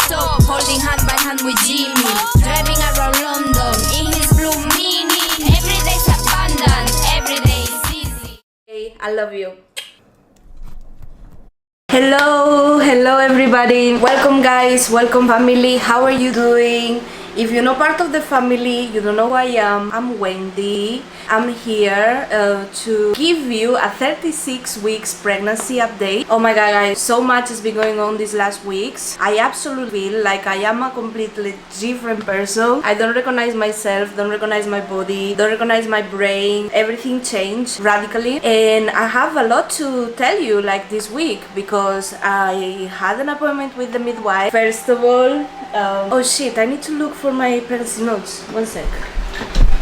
stop, holding hand by hand with Jimmy, driving around London in his blue mini. Every day's abundant, every day is easy. Hey, I love you. Hello everybody. Welcome guys, welcome family. How are you doing? If you're not part of the family, you don't know who I am. I'm Wendy. I'm here to give you a 36 weeks pregnancy update. Oh my god guys, so much has been going on these last weeks. I absolutely feel like I am a completely different person. I don't recognize myself, don't recognize my body, don't recognize my brain. Everything changed radically, and I have a lot to tell you like this week because I had an appointment with the midwife. First of all, oh shit, I need to look for my pregnancy notes. One sec.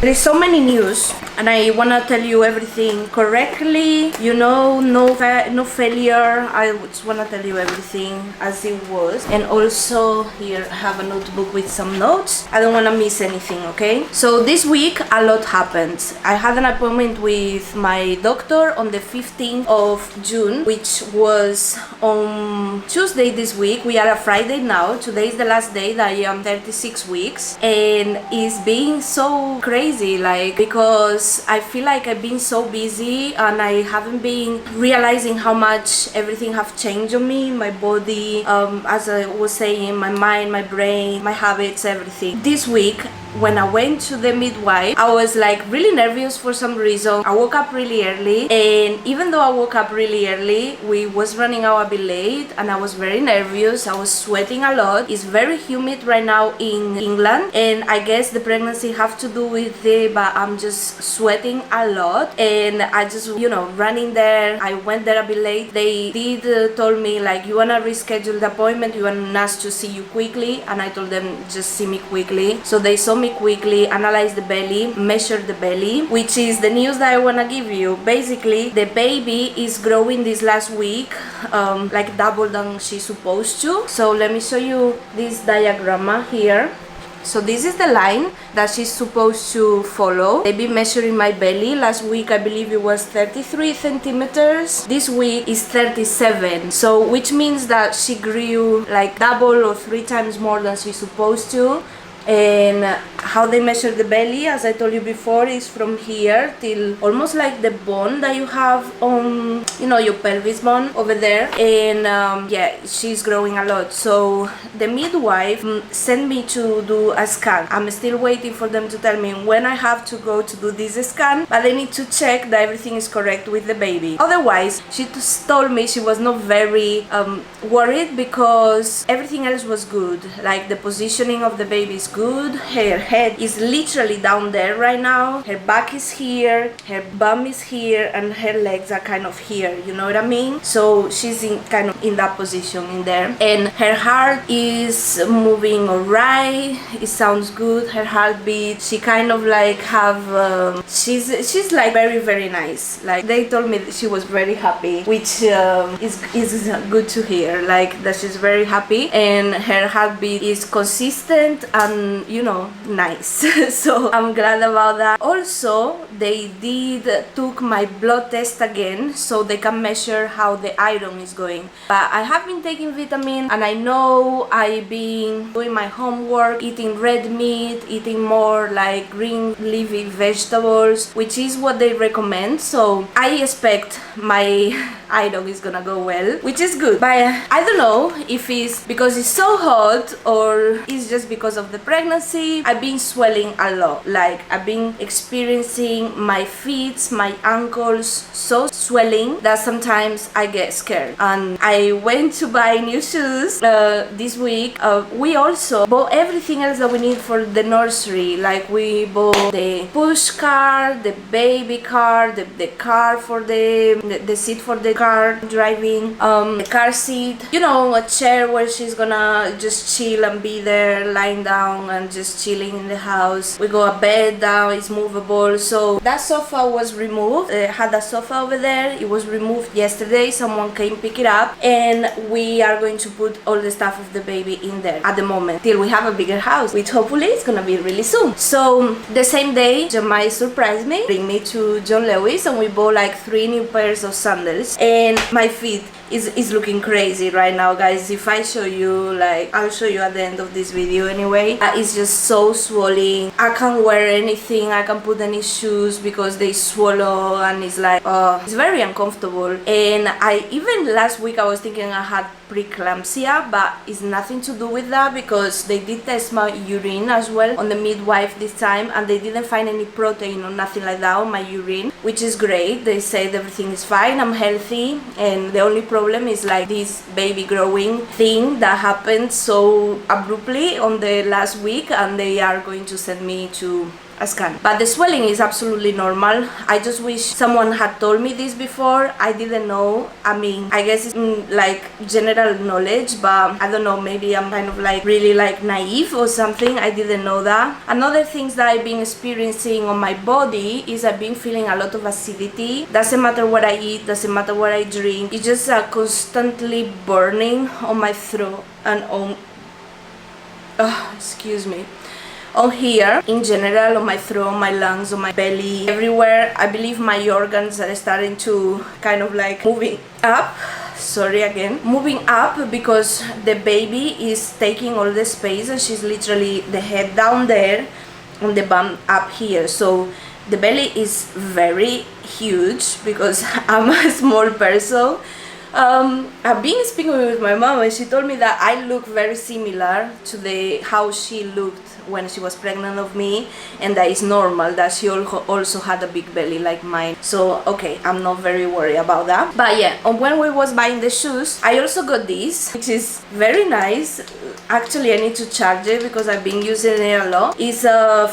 There is so many news and I wanna tell you everything correctly, you know, no failure. I just wanna tell you everything as it was. And also here I have a notebook with some notes. I don't wanna miss anything, okay? So this week a lot happened. I had an appointment with my doctor on the 15th of June, which was on Tuesday this week. We are a Friday now. Today is the last day that I am 36 weeks, and it's been so crazy, like, because I feel like I've been so busy and I haven't been realizing how much everything have changed on me, my body, as I was saying, my mind, my brain, my habits, everything. This week when I went to the midwife, I was like really nervous for some reason. I woke up really early, and even though I woke up really early, we was running out a bit late and I was very nervous. I was sweating a lot. It's very humid right now in England, and I guess the pregnancy have to do with it, but I'm just sweating a lot. And I just, you know, running there. I went there a bit late. They did told me like, you wanna reschedule the appointment, you want us to see you quickly, and I told them just see me quickly. So they saw me quickly, analyze the belly, measure the belly, which is the news that I want to give you. Basically, the baby is growing this last week like double than she's supposed to. So let me show you this diagram here. So this is the line that she's supposed to follow. They've been measuring my belly. Last week I believe it was 33 centimeters. This week is 37. So which means that she grew like double or 3 times more than she's supposed to. And how they measure the belly, as I told you before, is from here till almost like the bone that you have on, you know, your pelvis bone over there. And yeah, she's growing a lot. So the midwife sent me to do a scan. I'm still waiting for them to tell me when I have to go to do this scan, but they need to check that everything is correct with the baby. Otherwise, she just told me she was not very worried because everything else was good. Like the positioning of the baby is good. Her head is literally down there right now. Her back is here, her bum is here, and her legs are kind of here, you know what I mean? So she's in kind of in that position in there, and her heart is moving alright. It sounds good. Her heartbeat, she kind of like have she's like very nice. Like they told me that she was very happy, which is good to hear, like that she's very happy, and her heartbeat is consistent and, you know, nice. So I'm glad about that. Also, they took my blood test again so they can measure how the iron is going. But I have been taking vitamin, and I know I've been doing my homework, eating red meat, eating more like green leafy vegetables, which is what they recommend. So I expect my iron is gonna go well, which is good. But I don't know if it's because it's so hot or it's just because of the pregnancy. I've been swelling a lot. Like I've been experiencing my feet, my ankles so swelling that sometimes I get scared. And I went to buy new shoes this week. We also bought everything else that we need for the nursery. Like we bought the push car, the baby car, the car for the seat for the car driving, the car seat, you know, a chair where she's gonna just chill and be there lying down and just chilling in the house. We got a bed down, it's movable. So that sofa was removed. Had a sofa over there. It was removed yesterday. Someone came pick it up, and we are going to put all the stuff of the baby in there at the moment till we have a bigger house, which hopefully is gonna be really soon. So the same day, Jamai surprised me, bring me to John Lewis, and we bought like 3 new pairs of sandals, and my feet is looking crazy right now, guys. If I show you, like, I'll show you at the end of this video anyway. It's just so swollen. I can't wear anything, I can't put any shoes because they swallow, and it's like, it's very uncomfortable. And I even last week I was thinking I had preeclampsia, but it's nothing to do with that, because they did test my urine as well on the midwife this time, and they didn't find any protein or nothing like that on my urine, which is great. They said everything is fine, I'm healthy, and the only problem is like this baby growing thing that happened so abruptly on the last week, and they are going to send me to a scan. But the swelling is absolutely normal. I just wish someone had told me this before. I didn't know. I mean, I guess it's like general knowledge, but I don't know, maybe I'm kind of like really like naive or something. I didn't know that. Another things that I've been experiencing on my body is I've been feeling a lot of acidity. Doesn't matter what I eat, doesn't matter what I drink, it's just constantly burning on my throat and on excuse me, on here in general, on my throat, my lungs, on my belly, everywhere. I believe my organs are starting to kind of like moving up. Sorry again, moving up, because the baby is taking all the space, and she's literally the head down there and the bum up here. So the belly is very huge because I'm a small person. I've been speaking with my mom, and she told me that I look very similar to how she looked when she was pregnant of me, and that is normal, that she also had a big belly like mine. So okay, I'm not very worried about that. But yeah, when we was buying the shoes, I also got this, which is very nice. Actually, I need to charge it because I've been using it a lot. It's a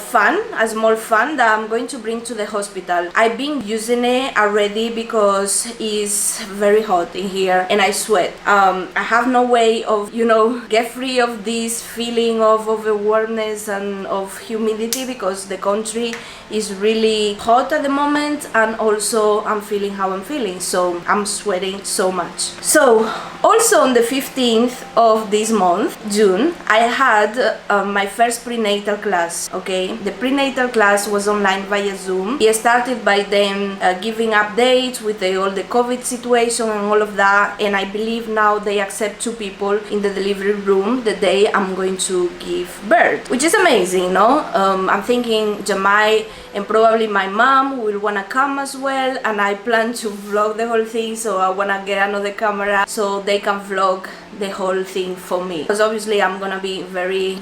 small fan that I'm going to bring to the hospital. I've been using it already because it's very hot in here and I sweat. I have no way of, get free of this feeling of overwarmness and of humidity, because the country is really hot at the moment, and also I'm feeling how I'm feeling, so I'm sweating so much. So also on the 15th of this month, June, I had my first prenatal class. Okay, the prenatal class was online via Zoom. It started by them giving updates with all the COVID situation and all of that, and I believe now they accept 2 people in the delivery room the day I'm going to give birth, which is amazing, no? I'm thinking Jamai and probably my mom will wanna come as well, and I plan to vlog the whole thing, so I wanna get another camera so they can vlog the whole thing for me, because obviously I'm gonna be very,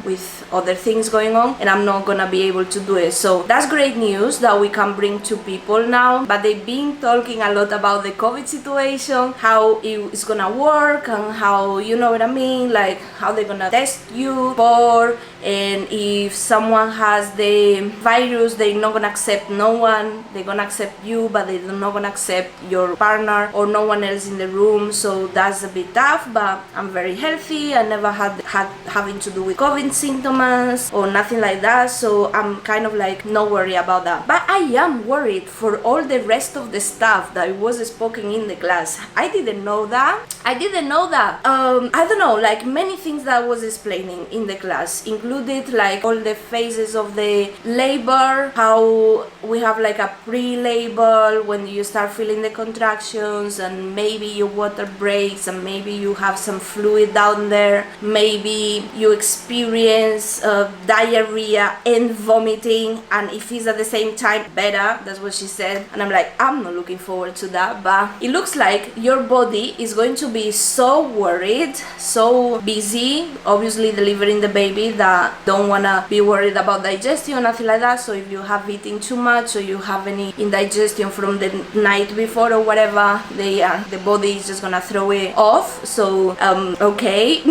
with other things going on, and I'm not gonna be able to do it. So that's great news that we can bring 2 people now. But they've been talking a lot about the COVID situation, how it's gonna work, and how, you know what I mean, like how they're gonna test you for, and if someone has the virus, they're not gonna accept no one. They're gonna accept you, but they're not gonna accept your partner or no one else in the room. So that's a bit tough, but I'm very healthy. I never had having to do with COVID symptoms or nothing like that, so I'm kind of like not worried about that. But I am worried for all the rest of the stuff that was spoken in the class. I didn't know that. I don't know, like many things that I was explaining in the class included like all the phases of the labor, how we have like a pre-labor when you start feeling the contractions, and maybe your water breaks, and maybe you have some fluid down there, maybe you experience diarrhea and vomiting, and if it's at the same time, better. That's what she said, and I'm like, I'm not looking forward to that. But it looks like your body is going to be so worried, so busy, obviously delivering the baby, that don't wanna be worried about digestion or nothing like that. So if you have eaten too much, or you have any indigestion from the night before or whatever, the body is just gonna throw it off. So okay,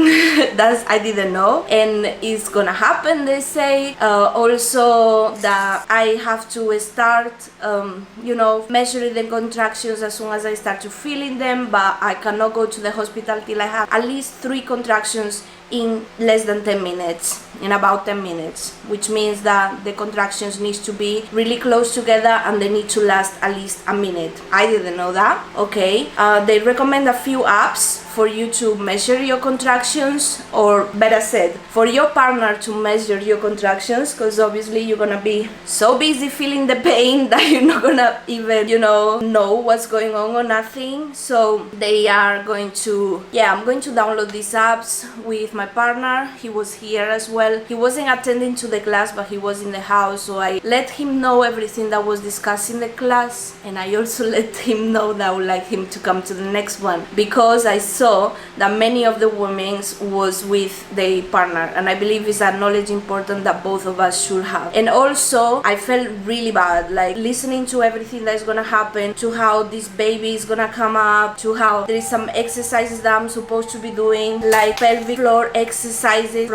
that's, I didn't know, and it's gonna happen, they say. Also that I have to start measuring the contractions as soon as I start to feeling them, but I cannot go to the hospital till I have at least 3 contractions in less than 10 minutes, in about 10 minutes, which means that the contractions need to be really close together and they need to last at least a minute. I didn't know that. Okay, they recommend a few apps for you to measure your contractions, or better said, for your partner to measure your contractions, because obviously you're gonna be so busy feeling the pain that you're not gonna even, know what's going on or nothing. So they are going to, I'm going to download these apps with my partner. He was here as well. He wasn't attending to the class, but he was in the house, so I let him know everything that was discussed in the class, and I also let him know that I would like him to come to the next one, because I saw that many of the women was with their partner, and I believe it's a knowledge important that both of us should have. And also I felt really bad, like listening to everything that is gonna happen, to how this baby is gonna come up, to how there is some exercises that I'm supposed to be doing, like pelvic floor exercises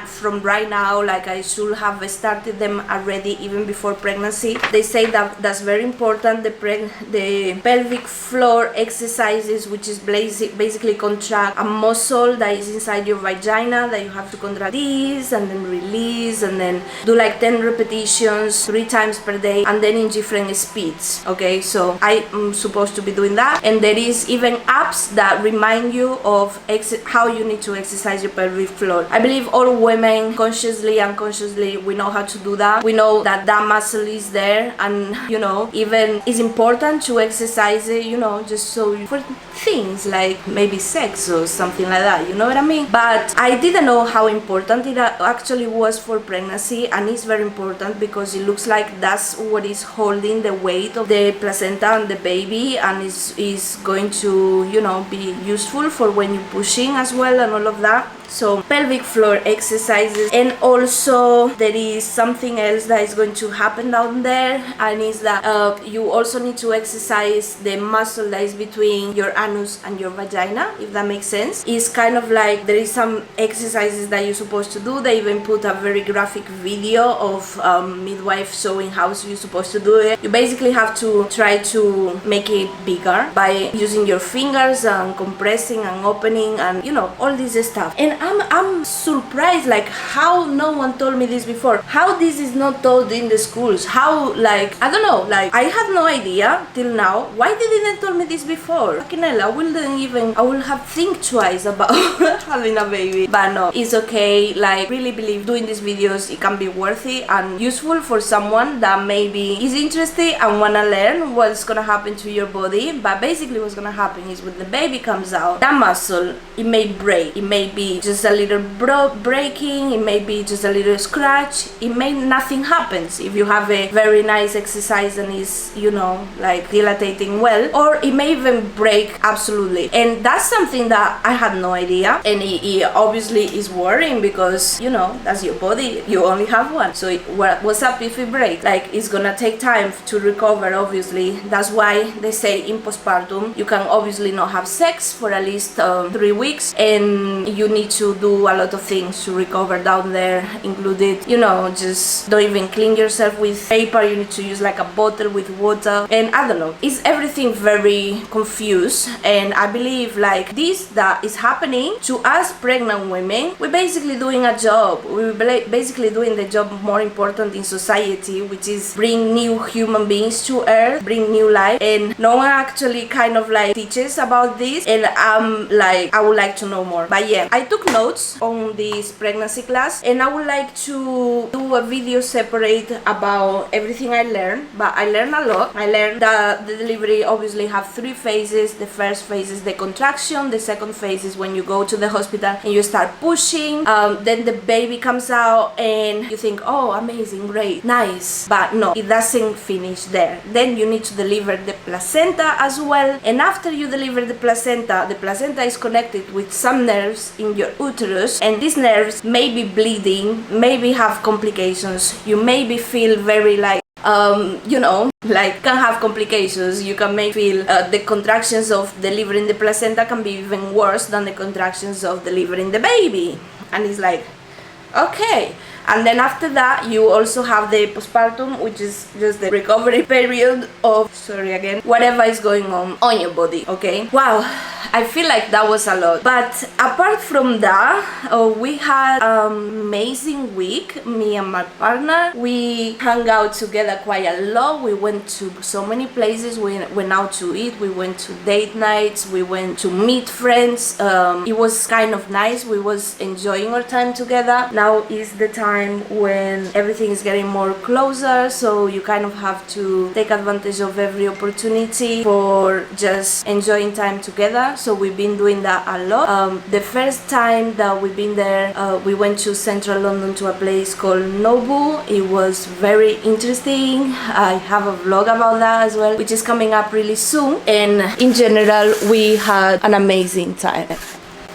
from right now, like I should have started them already even before pregnancy. They say that that's very important, the pelvic floor exercises, which is basically contract a muscle that is inside your vagina, that you have to contract this and then release, and then do like 10 repetitions 3 times per day, and then in different speeds. Okay, so I am supposed to be doing that, and there is even apps that remind you of how you need to exercise your pelvic floor. I believe all women, consciously, unconsciously, we know how to do that. We know that that muscle is there, and even it's important to exercise it, just so for things like maybe sex or something like that, you know what I mean? But I didn't know how important it actually was for pregnancy, and it's very important because it looks like that's what is holding the weight of the placenta and the baby, and is going to be useful for when you're pushing as well and all of that. So pelvic floor exercises, and also there is something else that is going to happen down there, and is that you also need to exercise the muscle that is between your anus and your vagina, if that makes sense. It's kind of like there is some exercises that you're supposed to do. They even put a very graphic video of midwife showing how you're supposed to do it. You basically have to try to make it bigger by using your fingers and compressing and opening and all this stuff. And I'm surprised, like, how no one told me this before, how this is not told in the schools, how, like, I don't know, like, I had no idea till now. Why they didn't tell me this before? Fucking hell, I will have think twice about having a baby. But no, it's okay. Like, really believe doing these videos, it can be worthy and useful for someone that maybe is interested and wanna learn what's gonna happen to your body. But basically what's gonna happen is when the baby comes out, that muscle, it may break, it may be just a little breaking, it may be just a little scratch, it may nothing happens if you have a very nice exercise and is like dilating well, or it may even break absolutely. And that's something that I had no idea, and it obviously is worrying because that's your body, you only have one, so what's up if it breaks? Like, it's gonna take time to recover. Obviously, that's why they say in postpartum you can obviously not have sex for at least 3 weeks, and you need to do a lot of things to recover down there, included just don't even clean yourself with paper, you need to use like a bottle with water, and I don't know, it's everything very confused. And I believe like this that is happening to us pregnant women, we're basically doing a job, we're basically doing the job more important in society, which is bring new human beings to earth, bring new life, and no one actually kind of like teaches about this, and I would like to know more. But yeah, I took notes on this pregnancy class, and I would like to do a video separate about everything I learned. But I learned a lot. I learned that the delivery obviously have 3 phases. The first phase is the contraction, the second phase is when you go to the hospital and you start pushing, then the baby comes out and you think, oh, amazing, great, nice, but no, it doesn't finish there. Then you need to deliver the placenta as well, and after you deliver the placenta is connected with some nerves in your uterus, and these nerves may be bleeding, maybe have complications, you maybe feel very like like can have complications. You can may feel the contractions of delivering the placenta can be even worse than the contractions of delivering the baby, and it's like, okay, And then after that, you also have the postpartum, which is just the recovery period of, sorry again, whatever is going on your body, okay? Wow, I feel like that was a lot. But apart from that, we had an amazing week. Me and my partner, we hung out together quite a lot. We went to so many places. We went out to eat. We went to date nights. We went to meet friends. It was kind of nice. We was enjoying our time together. Now is the time when everything is getting more closer, so you kind of have to take advantage of every opportunity for just enjoying time together. So we've been doing that a lot. The first time that we've been there, we went to central London to a place called Nobu. It was very interesting. I have a vlog about that as well, which is coming up really soon. And in general, we had an amazing time.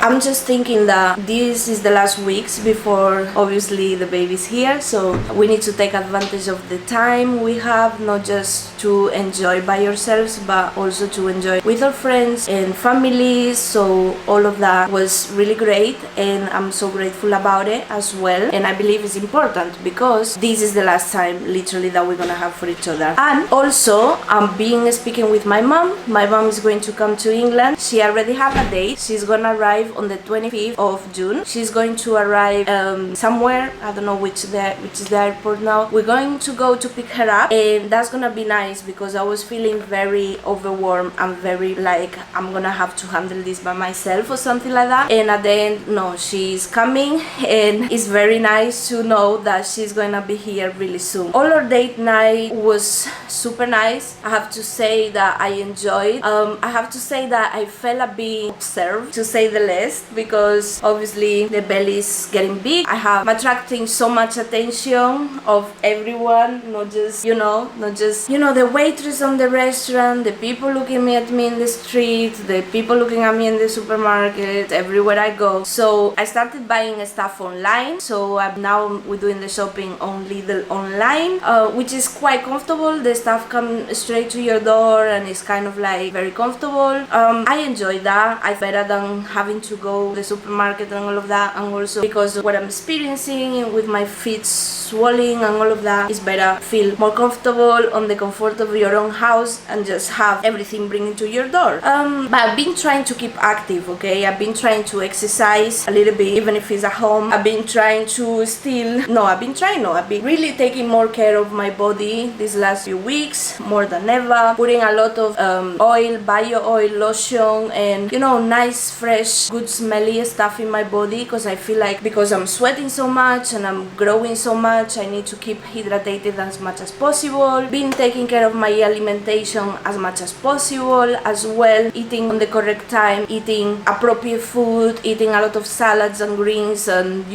I'm just thinking that this is the last weeks before obviously the baby's here, so we need to take advantage of the time we have, not just to enjoy by ourselves but also to enjoy with our friends and families. So all of that was really great and I'm so grateful about it as well, and I believe it's important because this is the last time literally that we're gonna have for each other. And also I'm speaking with my mom. My mom is going to come to England. She already have a date. She's gonna arrive on the 25th of June. She's going to arrive somewhere, I don't know which is the airport now. We're going to go to pick her up, and that's gonna be nice because I was feeling very overwhelmed and very like I'm gonna have to handle this by myself or something like that. And at the end, no, she's coming, and it's very nice to know that she's gonna be here really soon. All our date night was super nice. I have to say that I enjoyed. I have to say that I felt a bit observed, to say the least, because obviously the belly is getting big. I have attracting so much attention of everyone, not just the waitress on the restaurant, the people looking at me in the street, the people looking at me in the supermarket, everywhere I go. So I started buying stuff online. So now we're doing the shopping on Lidl online, which is quite comfortable. The stuff comes straight to your door and it's kind of like very comfortable. I enjoy that. It's better than having to go to the supermarket and all of that, and also because what I'm experiencing with my feet swelling and all of that, is better feel more comfortable on the comfort of your own house and just have everything bringing to your door. But I've been trying to keep active, okay? I've been trying to exercise a little bit, even if it's at home. I've been trying to I've been really taking more care of my body these last few weeks, more than ever, putting a lot of oil, bio oil, lotion, and nice, fresh, good smelly stuff in my body, because I feel like because I'm sweating so much and I'm growing so much, I need to keep hydrated as much as possible. Been taking care of my alimentation as much as possible as well, eating on the correct time, eating appropriate food, eating a lot of salads and greens, and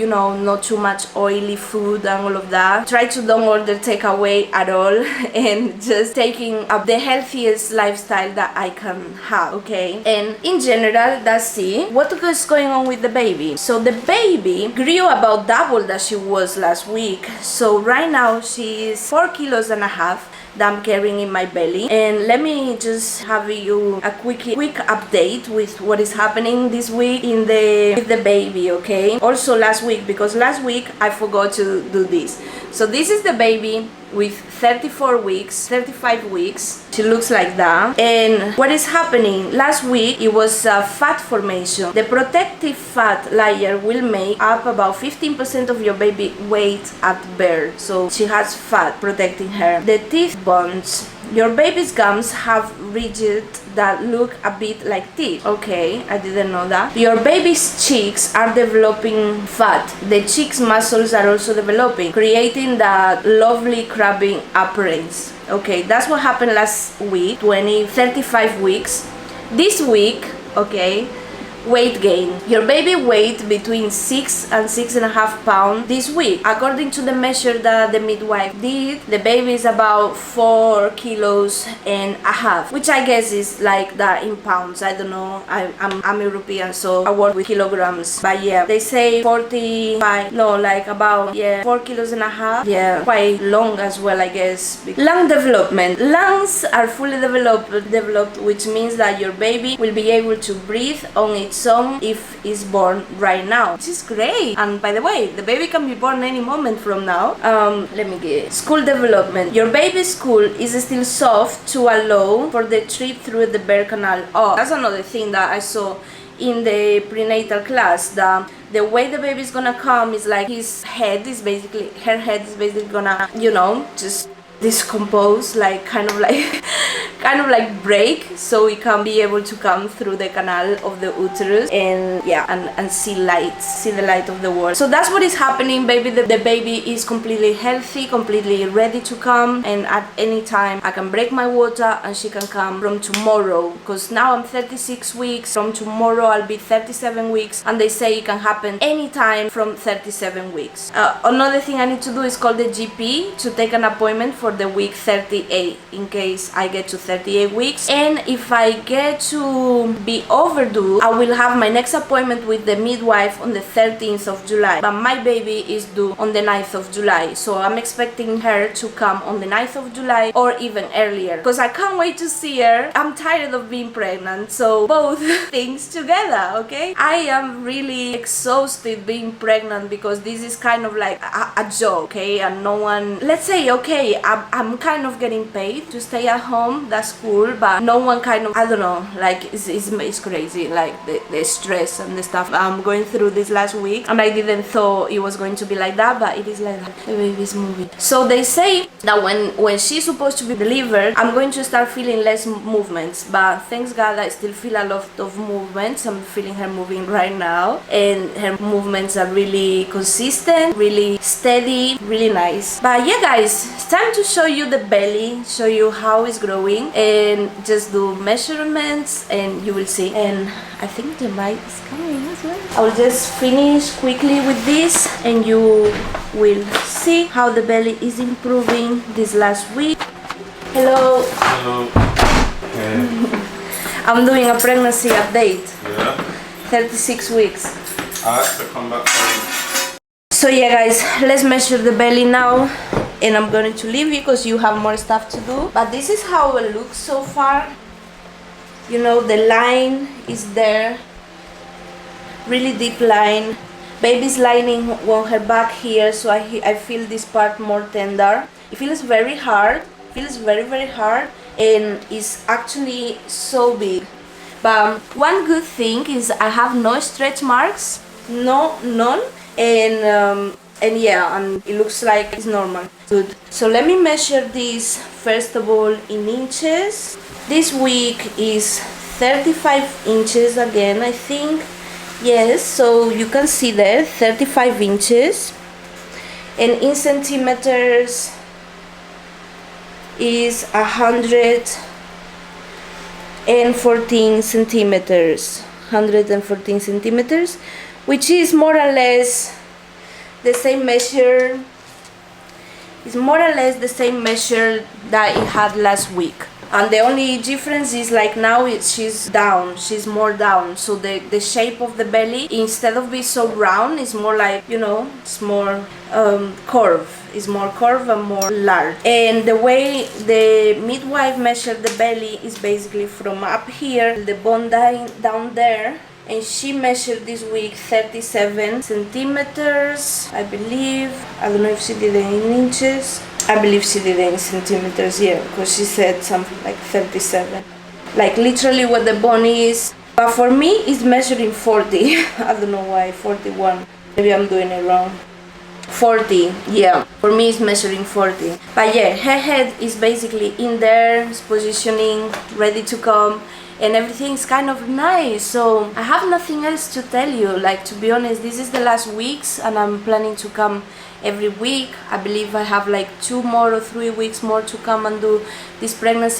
not too much oily food and all of that. Try to don't order takeaway at all and just taking up the healthiest lifestyle that I can have, okay? And in general, that's it. What is going on with the baby? So the baby grew about double that she was last week. So right now she is 4.5 kilos that I'm carrying in my belly. And let me just have you a quick update with what is happening this week with the baby, okay? Also last week, because last week I forgot to do this. So this is the baby with 35 weeks. She looks like that. And what is happening? Last week it was fat formation. The protective fat layer will make up about 15% of your baby weight at birth. So she has fat protecting her. The teeth bones. Your baby's gums have ridges that look a bit like teeth. Okay, I didn't know that. Your baby's cheeks are developing fat. The cheeks muscles are also developing, creating that lovely crabbing appearance. Okay, that's what happened last week, 35 weeks. This week, okay, weight gain. Your baby weighed between 6 and 6.5 pounds this week. According to the measure that the midwife did, the baby is about 4.5 kilos, which I guess is like that in pounds. I don't know. I'm European, so I work with kilograms. But yeah, they say 45, no, like about 4.5 kilos. Yeah, quite long as well, I guess. Lung development. Lungs are fully developed, which means that your baby will be able to breathe on its need some if it's born right now, which is great. And by the way, the baby can be born any moment from now. Let me get school development. Your baby's school is still soft to allow for the trip through the birth canal. Oh, that's another thing that I saw in the prenatal class, that the way the baby is gonna come is like her head is basically gonna, just decompose, like kind of like break, so it can be able to come through the canal of the uterus and see the light of the world. So that's what is happening, baby. The baby is completely healthy, completely ready to come, and at any time I can break my water and she can come from tomorrow, because now I'm 36 weeks. From tomorrow I'll be 37 weeks, and they say it can happen anytime from 37 weeks. Another thing I need to do is call the GP to take an appointment for the week 38 in case I get to 38 weeks. And if I get to be overdue, I will have my next appointment with the midwife on the 13th of July, but my baby is due on the 9th of July, so I'm expecting her to come on the 9th of July or even earlier, because I can't wait to see her. I'm tired of being pregnant, so both things together, okay? I am really exhausted being pregnant, because this is kind of like a job, okay? And no one, let's say, okay, I'm kind of getting paid to stay at home, that's cool, but no one kind of, I don't know, like it's crazy, like the stress and the stuff I'm going through this last week, and I didn't thought it was going to be like that, but it is like that. The baby's moving. So they say that when she's supposed to be delivered, I'm going to start feeling less movements, but thanks God I still feel a lot of movements. I'm feeling her moving right now, and her movements are really consistent, really steady, really nice. But yeah guys, it's time to show you the belly, show you how it's growing, and just do measurements, and you will see. And I think the mic is coming as well. I will just finish quickly with this, and you will see how the belly is improving this last week. Hello. Hello. Hey. I'm doing a pregnancy update. Yeah. 36 weeks. I have to come back home. So yeah guys, let's measure the belly now, and I'm going to leave you because you have more stuff to do. But this is how it looks so far. You know, the line is there, really deep line. Baby's lining on her back here, so I feel this part more tender. It feels very hard, feels very hard, and it's actually so big. But one good thing is I have no stretch marks, none, and yeah, and it looks like it's normal. Good. So let me measure this first of all in inches. This week is 35 inches again, I think. Yes, so you can see there 35 inches, and in centimeters is 114 centimeters, which is more or less the same measure. It's more or less the same measure that it had last week. And the only difference is like now she's down, she's more down, so the shape of the belly, instead of being so round, is more like, you know, it's more curve. It's more curved and more large. And the way the midwife measured the belly is basically from up here, the bone down there, and she measured this week 37 centimeters, I believe. I don't know if she did it in inches. I believe she did it in centimeters, yeah, because she said something like 37. Like literally what the bone is. But for me, it's measuring 40. I don't know why, 41. Maybe I'm doing it wrong. 40, yeah. For me, it's measuring 40. But yeah, her head is basically in there, it's positioning, ready to come. And everything's kind of nice, so I have nothing else to tell you. Like, to be honest, this is the last weeks, and I'm planning to come every week. I believe I have like 2 more or 3 weeks more to come and do this pregnancy